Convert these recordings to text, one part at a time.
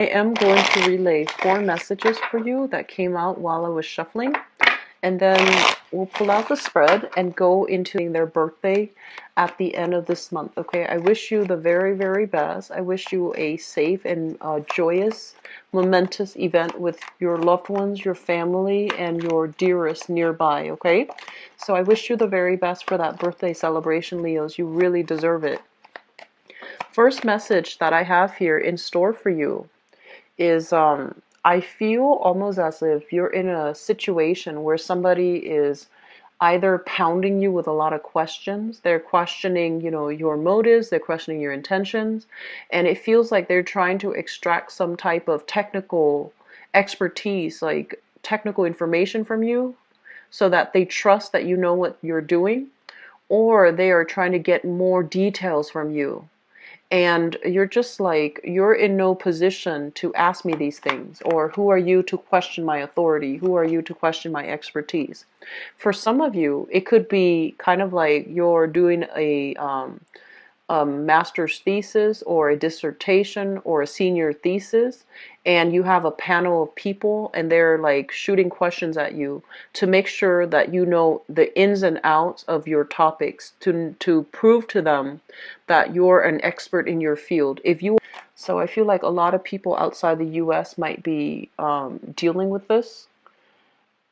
I am going to relay 4 messages for you that came out while I was shuffling, and then we'll pull out the spread and go into their birthday at the end of this month. Okay, I wish you the very, very best. I wish you a safe and joyous, momentous event with your loved ones, your family, and your dearest nearby. Okay, so I wish you the very best for that birthday celebration, Leos. You really deserve it. First message that I have here in store for you is I feel almost as if you're in a situation where somebody is either pounding you with a lot of questions. They're questioning, your motives, they're questioning your intentions, and it feels like they're trying to extract some type of technical expertise, like technical information from you, so that they trust that you know what you're doing, or they are trying to get more details from you, and you're just like, you're in no position to ask me these things, or who are you to question my authority, who are you to question my expertise. For some of you, it could be kind of like you're doing a master's thesis or a dissertation or a senior thesis, and you have a panel of people and they're like shooting questions at you to make sure that you know the ins and outs of your topics, to prove to them that you're an expert in your field. So I feel like a lot of people outside the US might be dealing with this.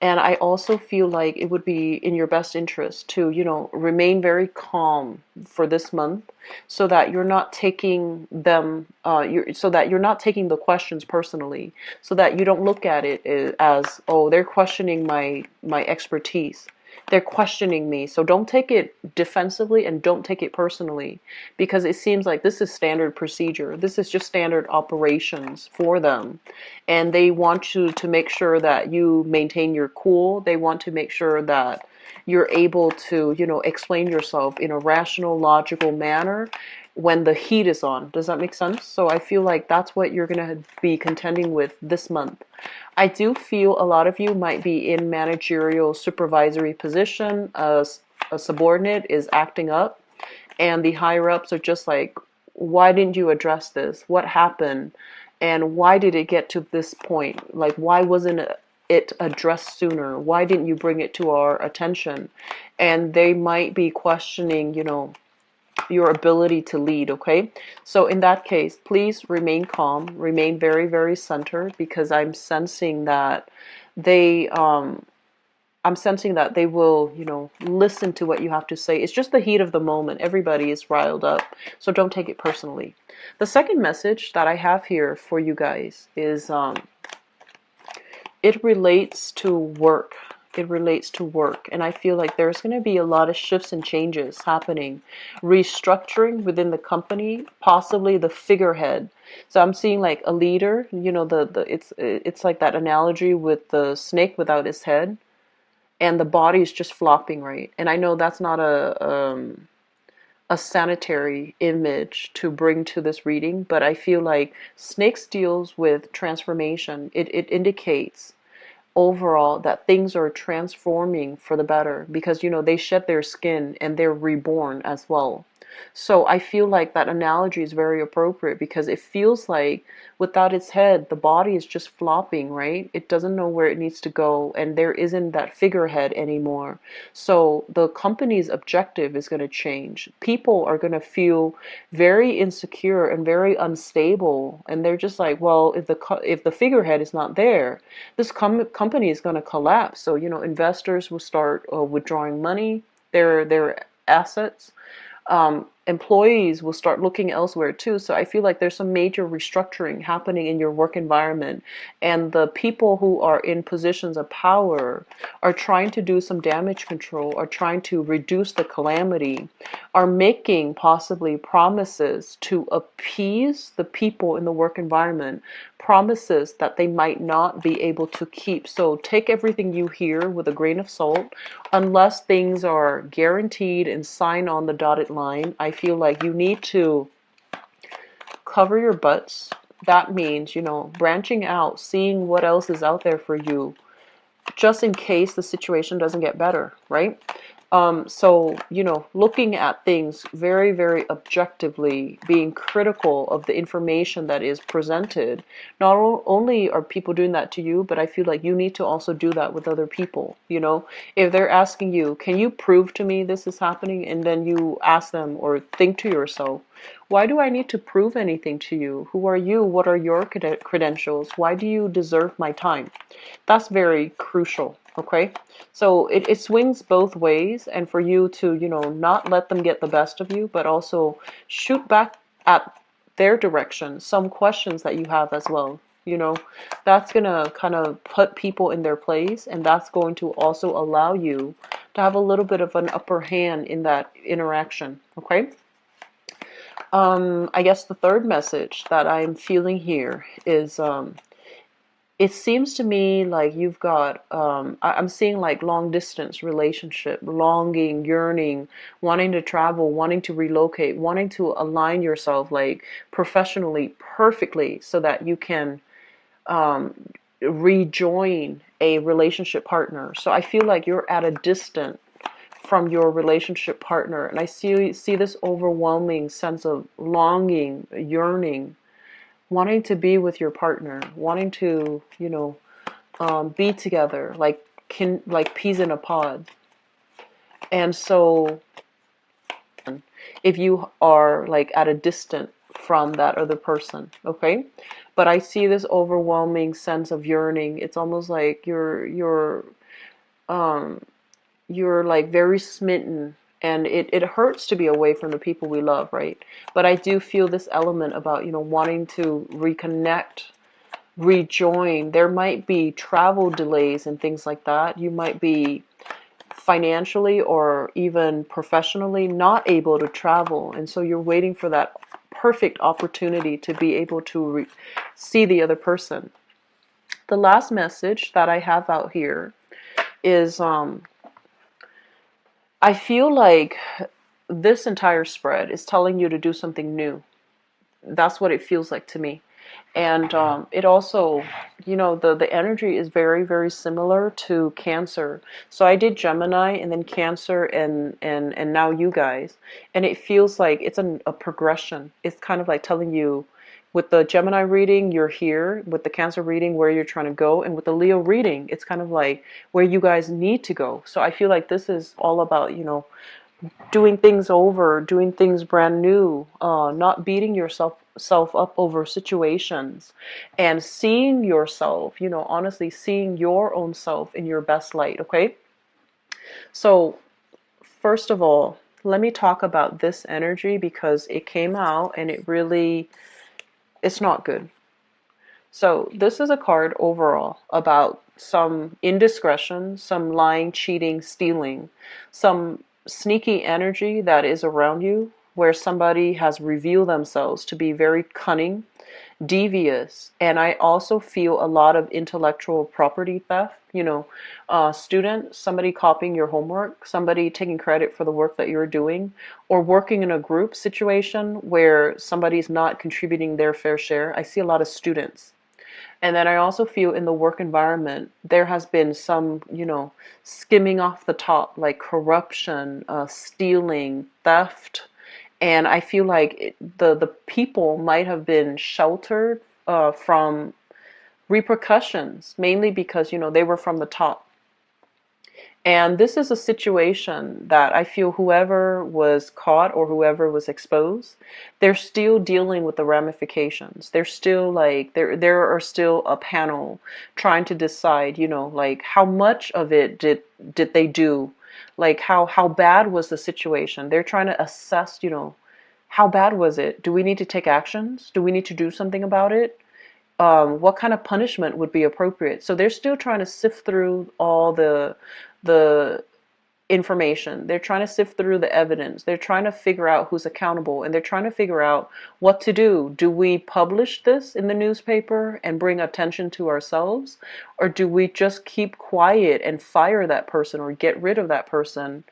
And I also feel like it would be in your best interest to, remain very calm for this month, so that you're not taking so that you're not taking the questions personally, so that you don't look at it as, oh, they're questioning my expertise. They're questioning me. So don't take it defensively and don't take it personally, because it seems like this is standard procedure. This is just standard operations for them. And they want you to make sure that you maintain your cool. They want to make sure that you're able to, explain yourself in a rational, logical manner when the heat is on. Does that make sense? So I feel like that's what you're going to be contending with this month. I do feel a lot of you might be in managerial supervisory position. A subordinate is acting up, and the higher ups are just like, why didn't you address this? What happened? And why did it get to this point? Like, why wasn't it addressed sooner? Why didn't you bring it to our attention? And they might be questioning, your ability to lead. Okay, so in that case, please remain calm, remain very, very centered, because I'm sensing that they will, listen to what you have to say. It's just the heat of the moment. Everybody is riled up, so don't take it personally. The second message that I have here for you guys is it relates to work. It relates to work. And I feel like there's going to be a lot of shifts and changes happening, restructuring within the company, possibly the figurehead. So I'm seeing like a leader, it's like that analogy with the snake without his head, and the body is just flopping, right? And I know that's not a sanitary image to bring to this reading, but I feel like snakes deals with transformation. It indicates overall that things are transforming for the better, because they shed their skin and they're reborn as well. So I feel like that analogy is very appropriate, because it feels like without its head, the body is just flopping, right? It doesn't know where it needs to go, and there isn't that figurehead anymore. So the company's objective is going to change. People are going to feel very insecure and very unstable, and they're just like, well, if the figurehead is not there, this company is going to collapse. So investors will start withdrawing money, their assets. Employees will start looking elsewhere too. So I feel like there's some major restructuring happening in your work environment, and the people who are in positions of power are trying to do some damage control, are trying to reduce the calamity, are making possibly promises to appease the people in the work environment, promises that they might not be able to keep. So take everything you hear with a grain of salt. Unless things are guaranteed and signed on the dotted line, I feel like you need to cover your butts. That means, branching out, seeing what else is out there for you, just in case the situation doesn't get better, right? So, looking at things very, very objectively, being critical of the information that is presented. Not only are people doing that to you, but I feel like you need to also do that with other people. If they're asking you, can you prove to me this is happening? And then you ask them or think to yourself, why do I need to prove anything to you? Who are you? What are your credentials? Why do you deserve my time? That's very crucial, okay? So it swings both ways, and for you to, not let them get the best of you, but also shoot back at their direction some questions that you have as well. That's gonna kind of put people in their place, and that's going to also allow you to have a little bit of an upper hand in that interaction, okay? I guess the third message that I'm feeling here is it seems to me like you've got, I'm seeing like long distance relationship, longing, yearning, wanting to travel, wanting to relocate, wanting to align yourself like professionally perfectly so that you can rejoin a relationship partner. So I feel like you're at a distance from your relationship partner, and I see this overwhelming sense of longing, yearning, wanting to be with your partner, wanting to, be together, like peas in a pod. And so, if you are like at a distance from that other person, okay? But I see this overwhelming sense of yearning. It's almost like you're like very smitten, and it hurts to be away from the people we love, right? But I do feel this element about, wanting to reconnect, rejoin. There might be travel delays and things like that. You might be financially or even professionally not able to travel, and so you're waiting for that perfect opportunity to be able to see the other person. The last message that I have out here is I feel like this entire spread is telling you to do something new. That's what it feels like to me. And it also, the energy is very, very similar to Cancer. So I did Gemini and then Cancer and now you guys. And it feels like it's a progression. It's kind of like telling you, with the Gemini reading, you're here. With the Cancer reading, where you're trying to go. And with the Leo reading, it's kind of like where you guys need to go. So I feel like this is all about, doing things over, doing things brand new, not beating yourself up over situations, and seeing yourself, honestly seeing your own self in your best light, okay? So, first of all, let me talk about this energy because it came out and it's not good. So, this is a card overall about some indiscretion, some lying, cheating, stealing, some sneaky energy that is around you where somebody has revealed themselves to be very cunning, devious, and I also feel a lot of intellectual property theft. Student, somebody copying your homework, somebody taking credit for the work that you're doing, or working in a group situation where somebody's not contributing their fair share. I see a lot of students. And then I also feel in the work environment, there has been some, skimming off the top, like corruption, stealing, theft. And I feel like the people might have been sheltered from repercussions, mainly because, they were from the top. And this is a situation that I feel whoever was caught or whoever was exposed, they're still dealing with the ramifications. They're still like, there are still a panel trying to decide, like how much of it did they do? Like how bad was the situation? They're trying to assess, how bad was it? Do we need to take actions? Do we need to do something about it? What kind of punishment would be appropriate? So they're still trying to sift through all the information. They're trying to sift through the evidence. They're trying to figure out who's accountable, and they're trying to figure out what to do. Do we publish this in the newspaper and bring attention to ourselves, or do we just keep quiet and fire that person or get rid of that person,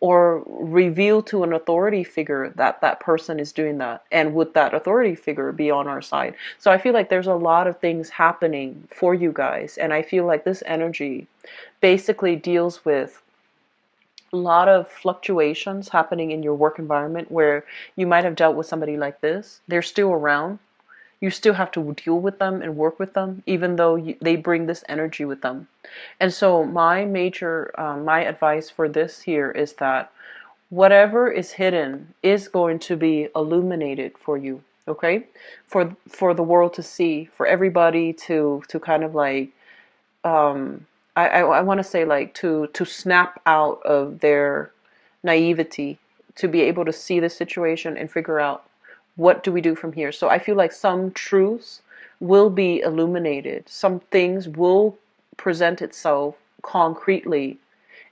or reveal to an authority figure that that person is doing that? And would that authority figure be on our side? So I feel like there's a lot of things happening for you guys, and I feel like this energy basically deals with a lot of fluctuations happening in your work environment where you might have dealt with somebody like this. They're still around. You still have to deal with them and work with them, even though they bring this energy with them. And so my advice for this here is that whatever is hidden is going to be illuminated for you, okay? For the world to see, for everybody to kind of like, I want to say like to snap out of their naivety, to be able to see the situation and figure out what do we do from here. So I feel like some truths will be illuminated, some things will present itself concretely,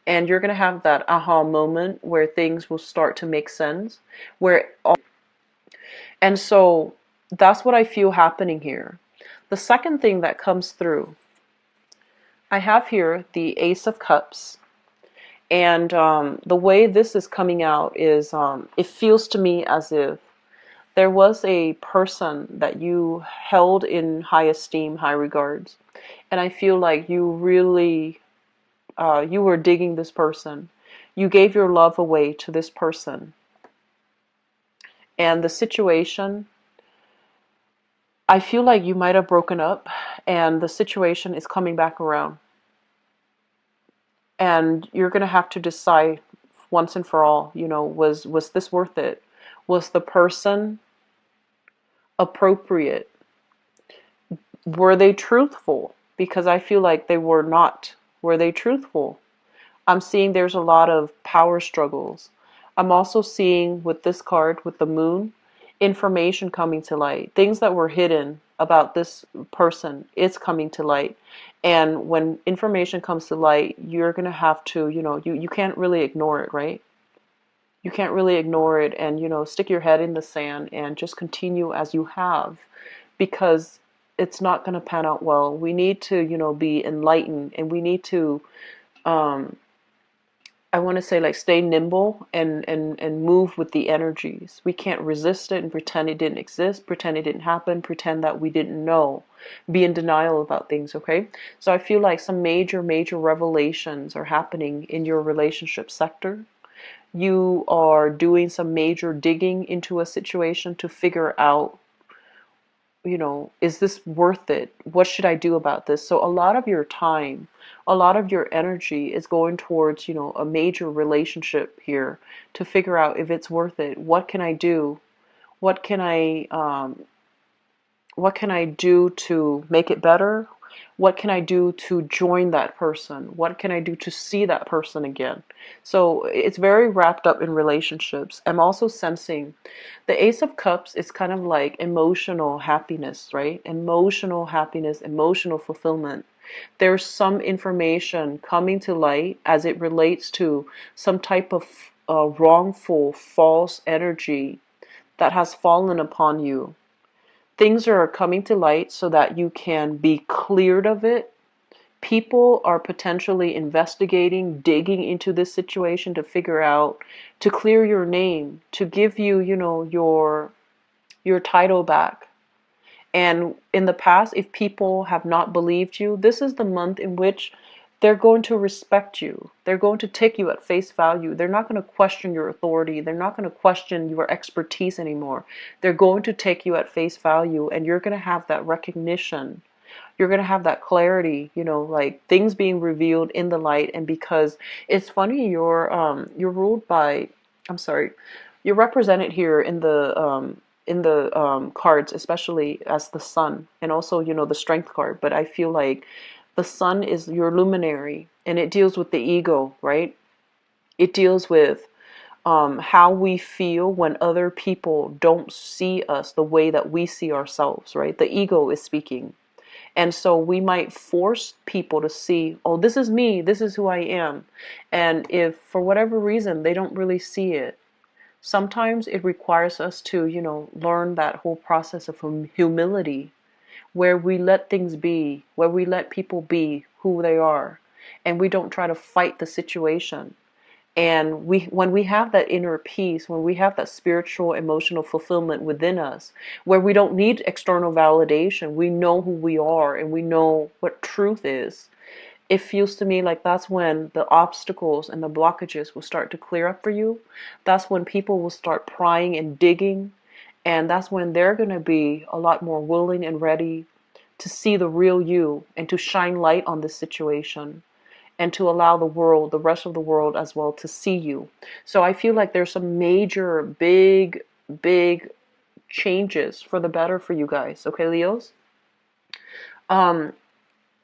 and you're going to have that aha moment where things will start to make sense, where and so that's what I feel happening here. The second thing that comes through, I have here the Ace of Cups. And the way this is coming out is it feels to me as if there was a person that you held in high esteem, high regards. And I feel like you really, you were digging this person. You gave your love away to this person. And the situation, I feel like you might have broken up and the situation is coming back around. And you're going to have to decide once and for all, was this worth it? Was the person appropriate? Were they truthful? Because I feel like they were not. Were they truthful? I'm seeing there's a lot of power struggles. I'm also seeing with this card, with the moon, information coming to light. Things that were hidden about this person, it's coming to light. And when information comes to light, you're going to have to, you can't really ignore it, right? You can't really ignore it and, stick your head in the sand and just continue as you have, because it's not going to pan out well. We need to, be enlightened, and we need to, I want to say, like, stay nimble and move with the energies. We can't resist it and pretend it didn't exist, pretend it didn't happen, pretend that we didn't know, be in denial about things, okay? So I feel like some major revelations are happening in your relationship sector. You are doing some major digging into a situation to figure out, is this worth it? What should I do about this? So a lot of your time, a lot of your energy is going towards, a major relationship here to figure out if it's worth it. What can I do? What can I do to make it better? What can I do to join that person? What can I do to see that person again? So it's very wrapped up in relationships. I'm also sensing the Ace of Cups is kind of like emotional happiness, right? Emotional happiness, emotional fulfillment. There's some information coming to light as it relates to some type of wrongful, false energy that has fallen upon you. Things are coming to light so that you can be cleared of it. People are potentially investigating, digging into this situation to figure out, to clear your name, to give you, your title back. And in the past, if people have not believed you, this is the month in which they're going to respect you. They're going to take you at face value. They're not going to question your authority. They're not going to question your expertise anymore. They're going to take you at face value, and you're going to have that recognition. You're going to have that clarity, like things being revealed in the light. And because it's funny, you're ruled by, I'm sorry, you're represented here in the cards, especially as the sun, and also, the strength card. But I feel like the sun is your luminary, and it deals with the ego, right? It deals with how we feel when other people don't see us the way that we see ourselves, right? The ego is speaking. And so we might force people to see, oh, this is me, this is who I am. And if for whatever reason they don't really see it, sometimes it requires us to, learn that whole process of humility, where we let things be, where we let people be who they are, and we don't try to fight the situation. And when we have that inner peace, when we have that spiritual, emotional fulfillment within us, where we don't need external validation, we know who we are and we know what truth is. it feels to me like that's when the obstacles and the blockages will start to clear up for you. That's when people will start prying and digging. And that's when they're going to be a lot more willing and ready to see the real you and to shine light on this situation and to allow the world, the rest of the world as well, to see you. So I feel like there's some major, big changes for the better for you guys. Okay, Leos? Um,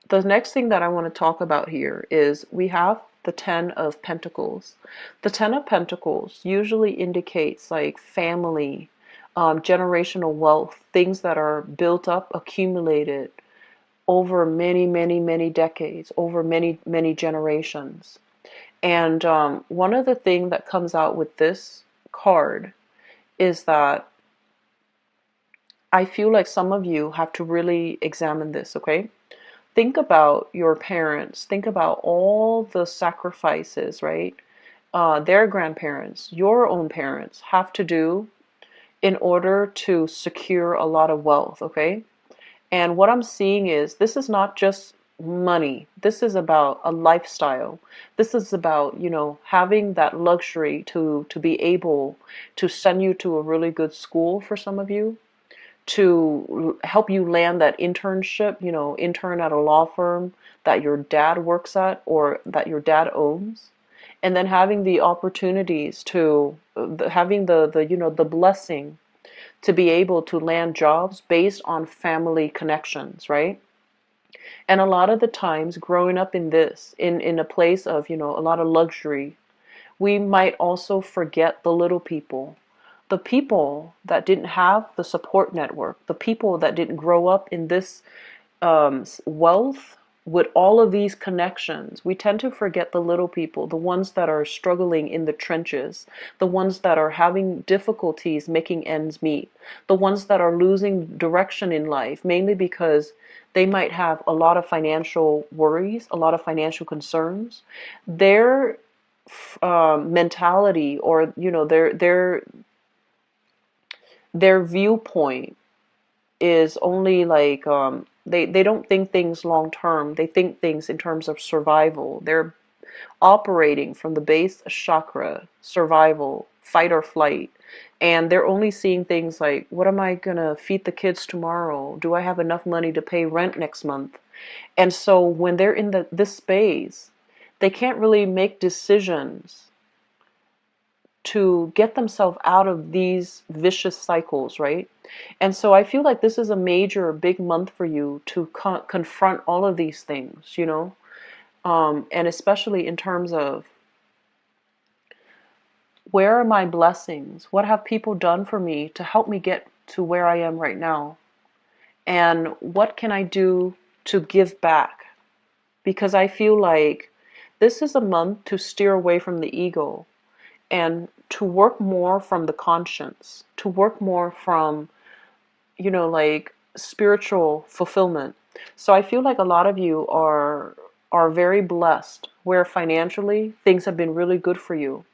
the next thing that I want to talk about here is we have the Ten of Pentacles. The Ten of Pentacles usually indicates like family, generational wealth, things that are built up, accumulated over many decades, over many generations. And one of the things that comes out with this card is that I feel like some of you have to really examine this, okay? Think about your parents. Think about all the sacrifices, right? Their grandparents, your own parents have to do in order to secure a lot of wealth, okay? And what I'm seeing is this is not just money. This is about a lifestyle. This is about, having that luxury to be able to send you to a really good school for some of you, to help you land that internship, intern at a law firm that your dad works at or that your dad owns. And then having the opportunities to, having the blessing to be able to land jobs based on family connections, right? And a lot of the times growing up in this, in a place of, a lot of luxury, we might also forget the little people. The people that didn't have the support network, the people that didn't grow up in this wealth with all of these connections, we tend to forget the little people, the ones that are struggling in the trenches, the ones that are having difficulties making ends meet, the ones that are losing direction in life, mainly because they might have a lot of financial worries, a lot of financial concerns. Their mentality, or their viewpoint is only like they don't think things long term. They think things in terms of survival. They're operating from the base chakra, survival, fight or flight. And they're only seeing things like, what am I gonna feed the kids tomorrow? Do I have enough money to pay rent next month? And so when they're in this space, they can't really make decisions to get themselves out of these vicious cycles, right? And so I feel like this is a major, big month for you to confront all of these things, and especially in terms of, where are my blessings? What have people done for me to help me get to where I am right now? And what can I do to give back? Because I feel like this is a month to steer away from the ego and to work more from the conscience, to work more from, like spiritual fulfillment. So I feel like a lot of you are very blessed where financially things have been really good for you.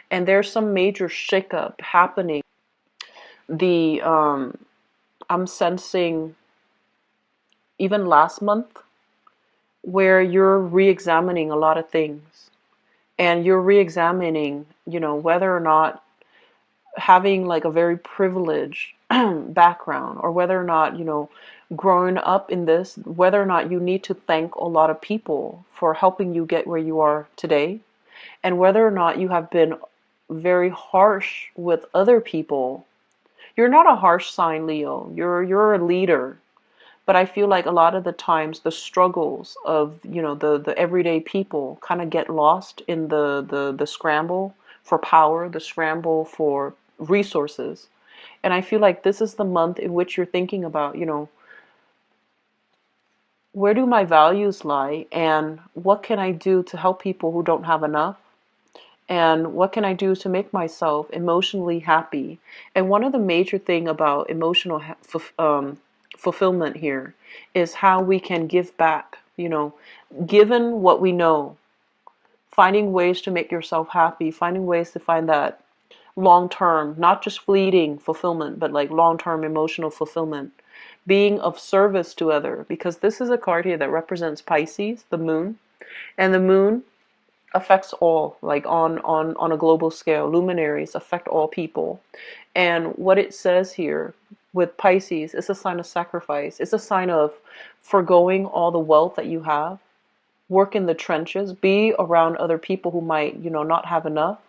And there's some major shakeup happening. The I'm sensing even last month where you're re-examining a lot of things, and you're re-examining, whether or not having like a very privileged background, or whether or not, growing up in this, whether or not you need to thank a lot of people for helping you get where you are today, and whether or not you have been very harsh with other people. You're not a harsh sign, Leo. You're a leader. But I feel like a lot of the times the struggles of, the everyday people kind of get lost in the scramble for power, the scramble for resources. And I feel like this is the month in which you're thinking about, where do my values lie, and what can I do to help people who don't have enough? And what can I do to make myself emotionally happy? And one of the major thing about emotional fulfillment here is how we can give back, given what we know, finding ways to make yourself happy, finding ways to find that long term, not just fleeting fulfillment, but like long term emotional fulfillment, being of service to other, because this is a card here that represents Pisces, the moon. And the moon affects all, like on a global scale. Luminaries affect all people. And what it says here with Pisces is a sign of sacrifice. It's a sign of foregoing all the wealth that you have, work in the trenches, be around other people who might, not have enough,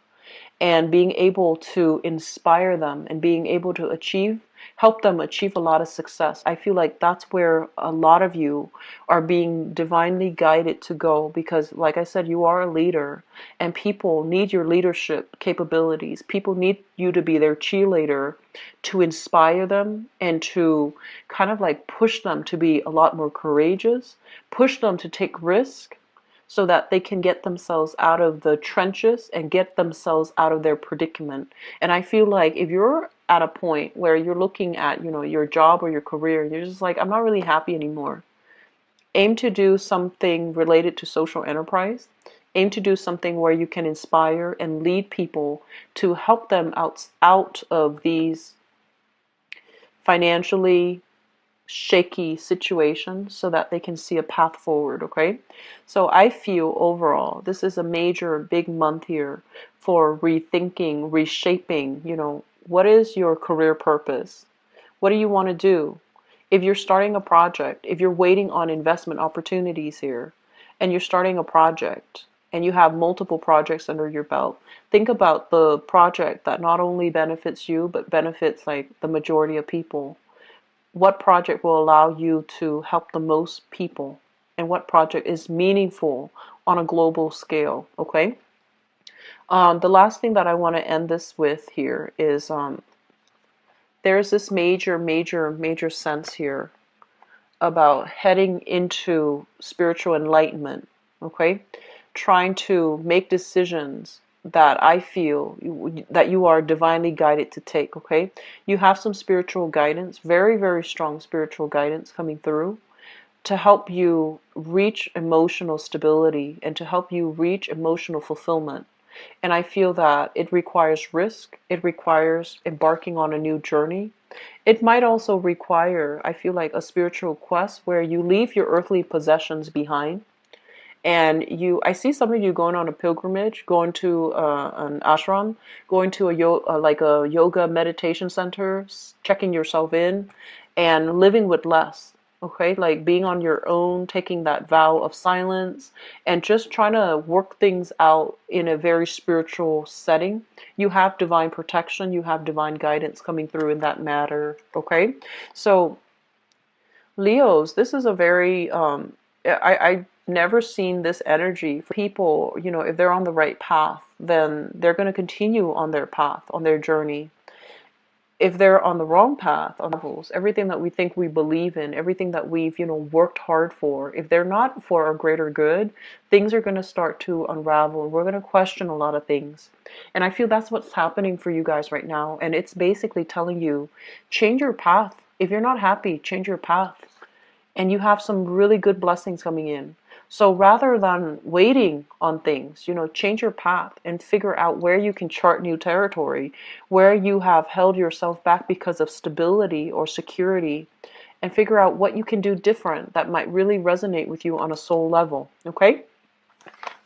and being able to inspire them and being able to help them achieve a lot of success. I feel like that's where a lot of you are being divinely guided to go, because like I said, you are a leader and people need your leadership capabilities. People need you to be their cheerleader, to inspire them and to kind of like push them to be a lot more courageous, push them to take risk, so that they can get themselves out of the trenches and get themselves out of their predicament. And I feel like if you're at a point where you're looking at, your job or your career, you're just like, I'm not really happy anymore. Aim to do something related to social enterprise. Aim to do something where you can inspire and lead people to help them out of these financially shaky situation, so that they can see a path forward. Okay, so I feel overall this is a major big month here for rethinking, reshaping. What is your career purpose? What do you want to do? If you're starting a project, if you're waiting on investment opportunities here and you're starting a project and you have multiple projects under your belt, think about the project that not only benefits you but benefits like the majority of people. What project will allow you to help the most people, and what project is meaningful on a global scale. Okay, the last thing that I want to end this with here is there's this major sense here about heading into spiritual enlightenment. Okay, trying to make decisions that I feel that you are divinely guided to take. Okay, you have some spiritual guidance, very strong spiritual guidance coming through to help you reach emotional stability and to help you reach emotional fulfillment. And I feel that it requires risk, it requires embarking on a new journey. It might also require, I feel like, a spiritual quest where you leave your earthly possessions behind. And I see some of you going on a pilgrimage, going to an ashram, going to like a yoga meditation center, checking yourself in, and living with less. Okay, like being on your own, taking that vow of silence, and just trying to work things out in a very spiritual setting. You have divine protection, you have divine guidance coming through in that matter. So Leos, this is a very I never seen this energy for people. If they're on the right path, then they're going to continue on their path, on their journey. If they're on the wrong path, on levels, everything that we think we believe in, everything that we've worked hard for, if they're not for our greater good, things are going to start to unravel. We're going to question a lot of things. And I feel that's what's happening for you guys right now. And it's basically telling you, change your path. If you're not happy, change your path. And you have some really good blessings coming in. So rather than waiting on things, change your path and figure out where you can chart new territory, where you have held yourself back because of stability or security, and figure out what you can do different that might really resonate with you on a soul level. Okay?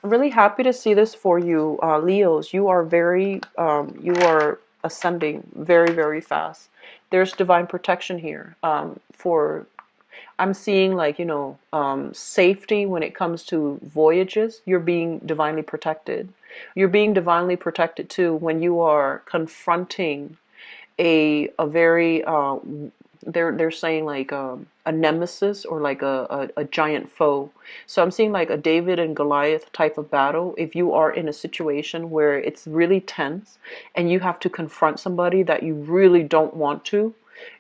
I'm really happy to see this for you, Leos. You are you are ascending very fast. There's divine protection here for I'm seeing like, safety when it comes to voyages. You're being divinely protected. You're being divinely protected too when you are confronting a very, they're saying like a nemesis or like a giant foe. So I'm seeing like a David and Goliath type of battle. If you are in a situation where it's really tense and you have to confront somebody that you really don't want to,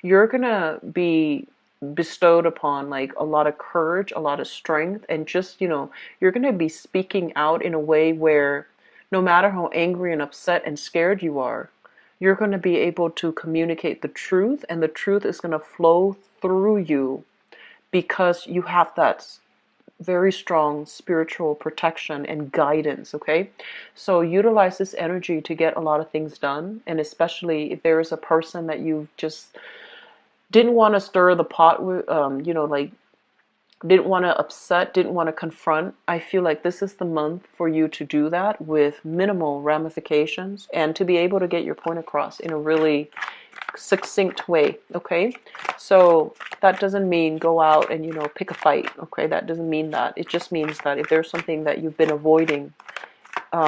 you're gonna be bestowed upon like a lot of courage, a lot of strength, and just, you're going to be speaking out in a way where no matter how angry and upset and scared you are, you're going to be able to communicate the truth, and the truth is going to flow through you because you have that very strong spiritual protection and guidance. Okay, so utilize this energy to get a lot of things done, and especially if there is a person that you've just didn't want to stir the pot with, like didn't want to upset, didn't want to confront. I feel like this is the month for you to do that with minimal ramifications and to be able to get your point across in a really succinct way. Okay, so that doesn't mean go out and pick a fight. Okay, that doesn't mean that. It just means that if there's something that you've been avoiding,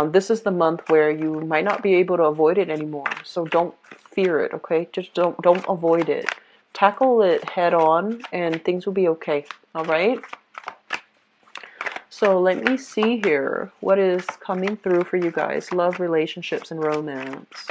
this is the month where you might not be able to avoid it anymore. So don't fear it. Okay, just don't avoid it. Tackle it head on and things will be okay. All right, so let me see here what is coming through for you guys. Love, relationships, and romance.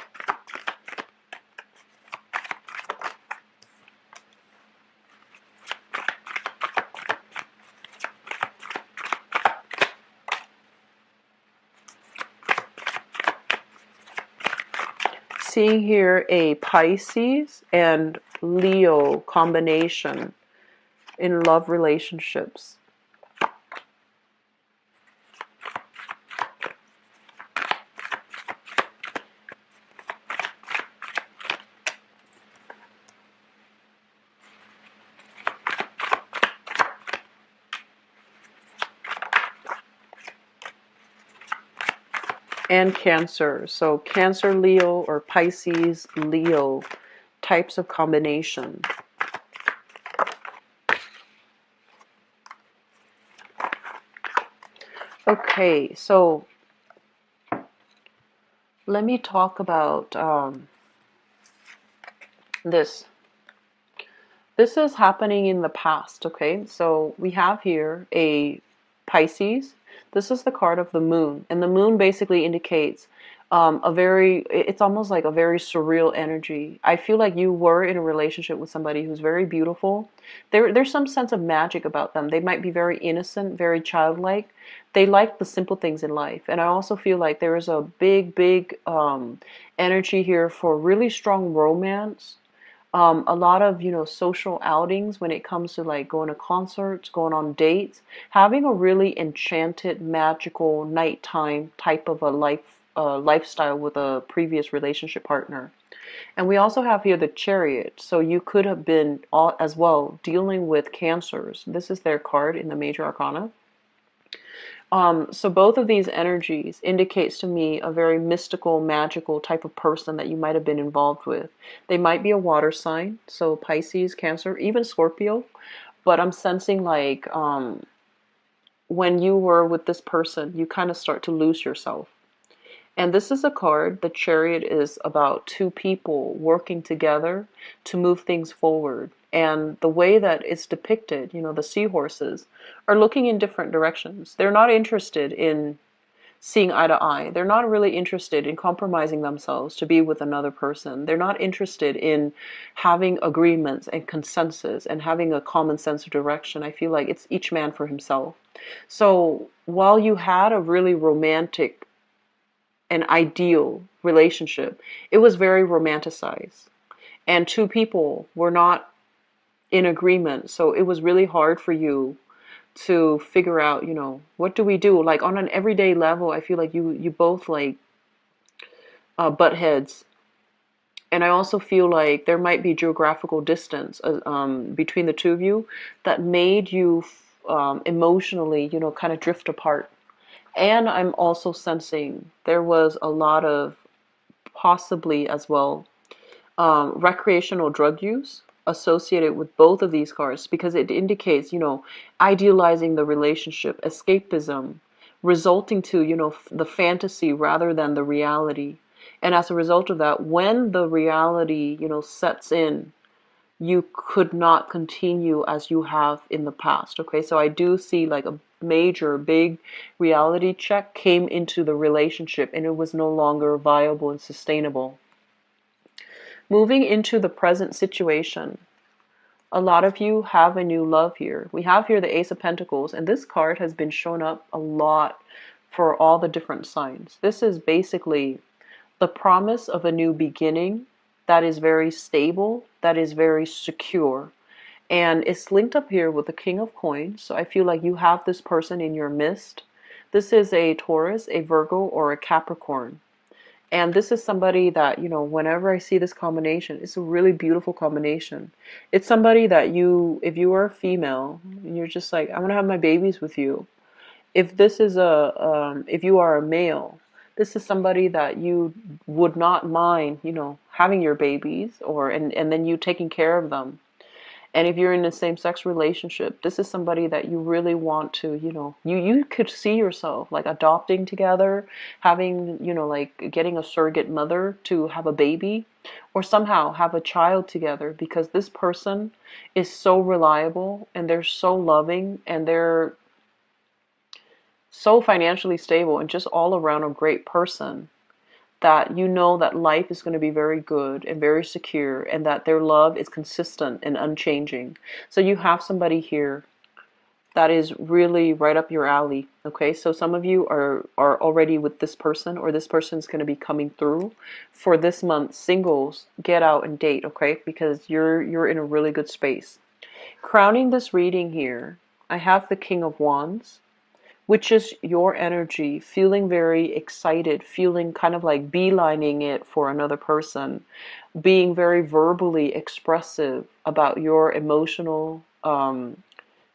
Seeing here a Pisces and Leo combination in love relationships. And Cancer. So Cancer, Leo, or Pisces, Leo types of combination. Okay, so let me talk about this. This is happening in the past, okay? So we have here a Pisces. This is the card of the moon. And the moon basically indicates it's almost like a very surreal energy. I feel like you were in a relationship with somebody who's very beautiful. There's some sense of magic about them. They might be very innocent, very childlike. They like the simple things in life. And I also feel like there is a big energy here for really strong romance. A lot of social outings when it comes to like going to concerts, going on dates, having a really enchanted, magical nighttime type of a lifestyle with a previous relationship partner. And we also have here the Chariot, so you could have been as well dealing with cancers. This is their card in the major arcana. So both of these energies indicates to me a very mystical, magical type of person that you might have been involved with. They might be a water sign, so Pisces, Cancer, even Scorpio. But I'm sensing like when you were with this person, you kind of start to lose yourself. And this is a card, the Chariot is about two people working together to move things forward. And the way that it's depicted, the seahorses are looking in different directions. They're not interested in seeing eye to eye. They're not really interested in compromising themselves to be with another person. They're not interested in having agreements and consensus and having a common sense of direction. I feel like it's each man for himself. So while you had a really romantic an ideal relationship, it was very romanticized. And two people were not in agreement. So it was really hard for you to figure out, what do we do? Like on an everyday level, I feel like you both like butt heads. And I also feel like there might be geographical distance between the two of you that made you emotionally, kind of drift apart. And I'm also sensing there was a lot of possibly as well recreational drug use associated with both of these cards because it indicates, idealizing the relationship, escapism, resulting to, the fantasy rather than the reality. And as a result of that, when the reality, sets in, you could not continue as you have in the past. Okay, so I do see like a major big reality check came into the relationship and it was no longer viable and sustainable. Moving into the present situation, a lot of you have a new love here. We have here the Ace of Pentacles, and this card has been shown up a lot for all the different signs. This is basically the promise of a new beginning that is very stable, that is very secure. And it's linked up here with the King of Coins. So I feel like you have this person in your midst. This is a Taurus, a Virgo, or a Capricorn. And this is somebody that, whenever I see this combination, it's a really beautiful combination. It's somebody that if you are a female, you're just like, I want to have my babies with you. If this is if you are a male, this is somebody that you would not mind, having your babies, and then you taking care of them. And if you're in a same-sex relationship, this is somebody that you really want to, you could see yourself like adopting together, having, like getting a surrogate mother to have a baby, or somehow have a child together, because this person is so reliable and they're so loving and they're so financially stable and just all around a great person, that you know that life is going to be very good and very secure, and that their love is consistent and unchanging. So you have somebody here that is really right up your alley. Okay, so some of you are already with this person, or this person's going to be coming through. For this month, singles, get out and date, okay, because you're in a really good space. Crowning this reading here, I have the King of Wands, which is your energy, feeling very excited, feeling kind of like beelining it for another person, being very verbally expressive about your emotional,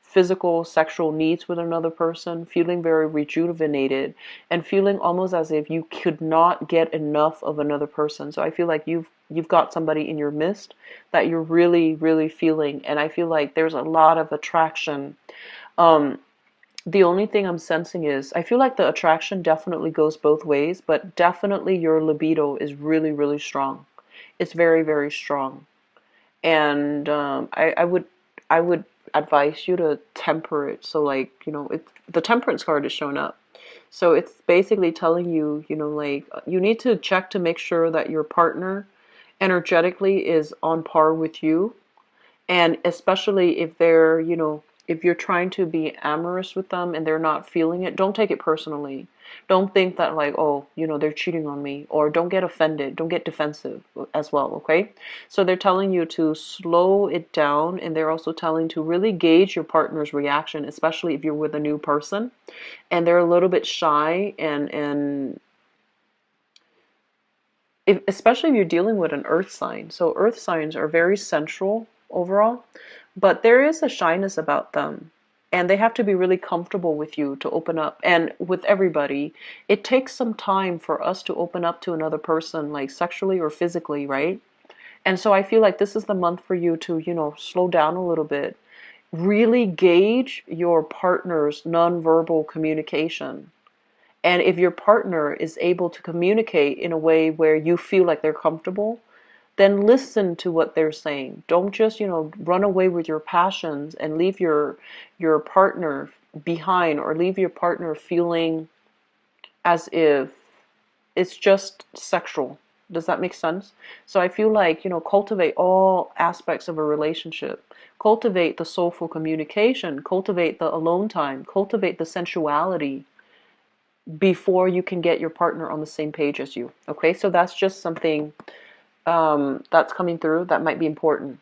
physical, sexual needs with another person, feeling very rejuvenated, and feeling almost as if you could not get enough of another person. So I feel like you've got somebody in your midst that you're really, really feeling, and I feel like there's a lot of attraction. Um, the only thing I'm sensing is, I feel like the attraction definitely goes both ways, but definitely your libido is really, really strong. It's very, very strong. And I would advise you to temper it. So like, the temperance card is showing up. So it's basically telling you, like you need to check to make sure that your partner energetically is on par with you, and especially if they're, if you're trying to be amorous with them and they're not feeling it, don't take it personally. Don't think that like, oh, they're cheating on me, or don't get offended, don't get defensive as well, okay? So they're telling you to slow it down, and they're also telling to really gauge your partner's reaction, especially if you're with a new person and they're a little bit shy, and especially if you're dealing with an earth sign. So earth signs are very central overall, but there is a shyness about them. And they have to be really comfortable with you to open up. And with everybody, it takes some time for us to open up to another person, like sexually or physically, right? And so I feel like this is the month for you to, slow down a little bit. Really gauge your partner's nonverbal communication. And if your partner is able to communicate in a way where you feel like they're comfortable, then listen to what they're saying. Don't just, run away with your passions and leave your partner behind, or leave your partner feeling as if it's just sexual. Does that make sense? So I feel like, cultivate all aspects of a relationship. Cultivate the soulful communication, cultivate the alone time, cultivate the sensuality before you can get your partner on the same page as you. Okay, so that's just something that's coming through that might be important.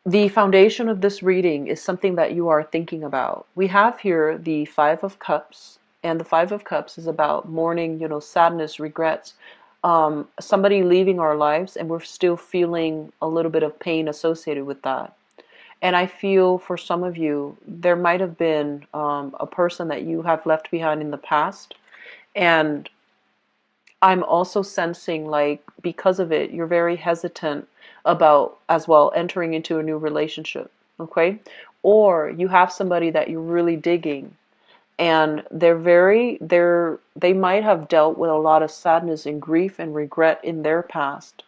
The foundation of this reading is something that you are thinking about. We have here the Five of Cups, and the Five of Cups is about mourning, sadness, regrets, somebody leaving our lives, and we're still feeling a little bit of pain associated with that. And I feel for some of you, there might have been a person that you have left behind in the past. And I'm also sensing like because of it, you're very hesitant about as well entering into a new relationship. Okay. Or you have somebody that you're really digging, and they might have dealt with a lot of sadness and grief and regret in their past.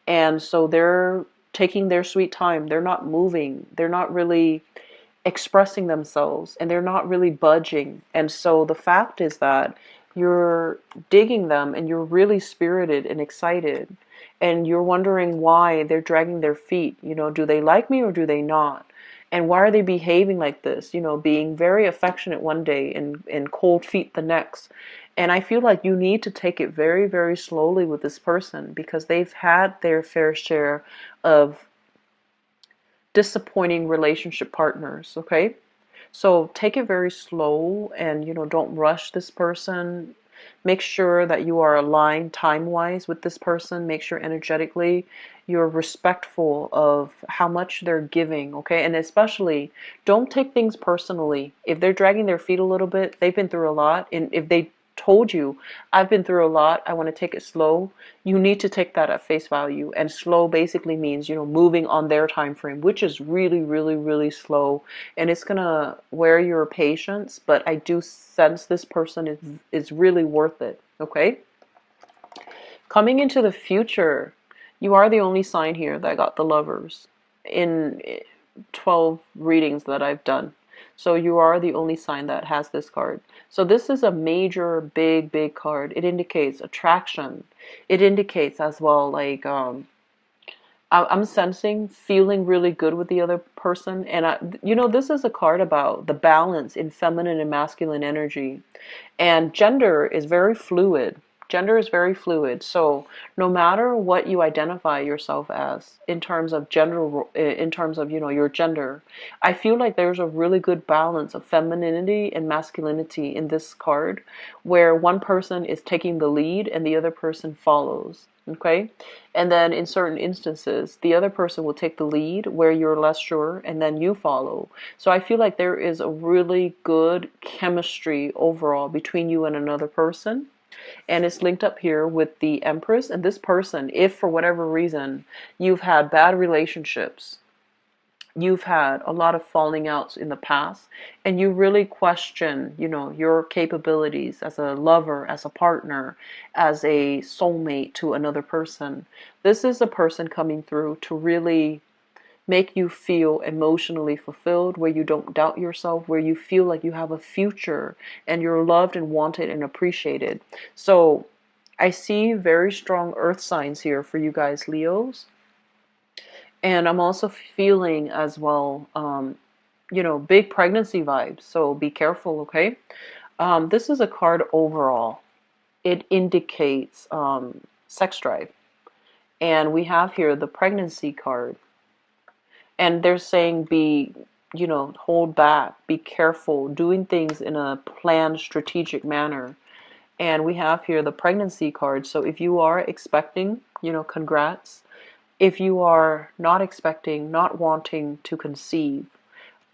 And so they're taking their sweet time. They're not moving. They're not really expressing themselves, and they're not really budging. And so the fact is that you're digging them and you're really spirited and excited, and you're wondering why they're dragging their feet. Do they like me or do they not? And why are they behaving like this? Being very affectionate one day and cold feet the next. And I feel like you need to take it very, very slowly with this person, because they've had their fair share of disappointing relationship partners, okay? So take it very slow, and don't rush this person. Make sure that you are aligned time-wise with this person. Make sure energetically you're respectful of how much they're giving, okay? And especially, don't take things personally. If they're dragging their feet a little bit, they've been through a lot. And if they told you, I've been through a lot, I want to take it slow, you need to take that at face value. And slow basically means, moving on their time frame, which is really, really, really slow. And it's gonna wear your patience, but I do sense this person is really worth it, okay? Coming into the future, you are the only sign here that got the Lovers in 12 readings that I've done. So you are the only sign that has this card. So this is a major, big, big card. It indicates attraction. It indicates as well, like, I'm sensing feeling really good with the other person. And, this is a card about the balance in feminine and masculine energy. And gender is very fluid. Gender is very fluid. So no matter what you identify yourself as in terms of your gender, I feel like there's a really good balance of femininity and masculinity in this card, where one person is taking the lead and the other person follows. Okay? And then in certain instances, the other person will take the lead where you're less sure, and then you follow. So I feel like there is a really good chemistry overall between you and another person. And it's linked up here with the Empress. And this person, if for whatever reason you've had bad relationships, you've had a lot of falling outs in the past, and you really question, your capabilities as a lover, as a partner, as a soulmate to another person, this is a person coming through to really make you feel emotionally fulfilled, where you don't doubt yourself, where you feel like you have a future and you're loved and wanted and appreciated. So I see very strong earth signs here for you guys, Leos. And I'm also feeling as well, big pregnancy vibes. So be careful, okay? This is a card overall. It indicates sex drive. And we have here the pregnancy card. And they're saying hold back, be careful, doing things in a planned, strategic manner. And we have here the pregnancy card. So if you are expecting, congrats. If you are not expecting, not wanting to conceive,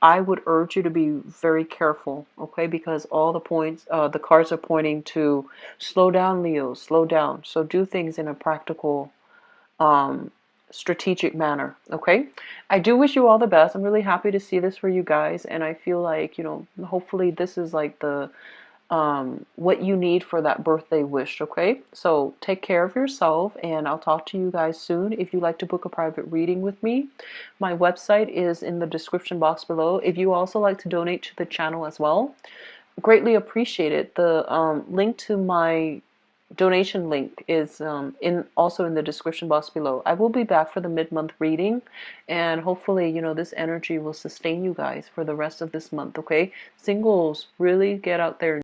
I would urge you to be very careful, okay? Because all the cards are pointing to slow down, Leo, slow down. So do things in a practical, strategic manner, okay? I do wish you all the best. I'm really happy to see this for you guys, and I feel like, hopefully this is like the what you need for that birthday wish, okay? So take care of yourself, and I'll talk to you guys soon. If you'd like to book a private reading with me, my website is in the description box below. If you also like to donate to the channel as well, greatly appreciate it. The link to my donation link is also in the description box below. I will be back for the mid-month reading, and hopefully, this energy will sustain you guys for the rest of this month, okay? Singles, really get out there.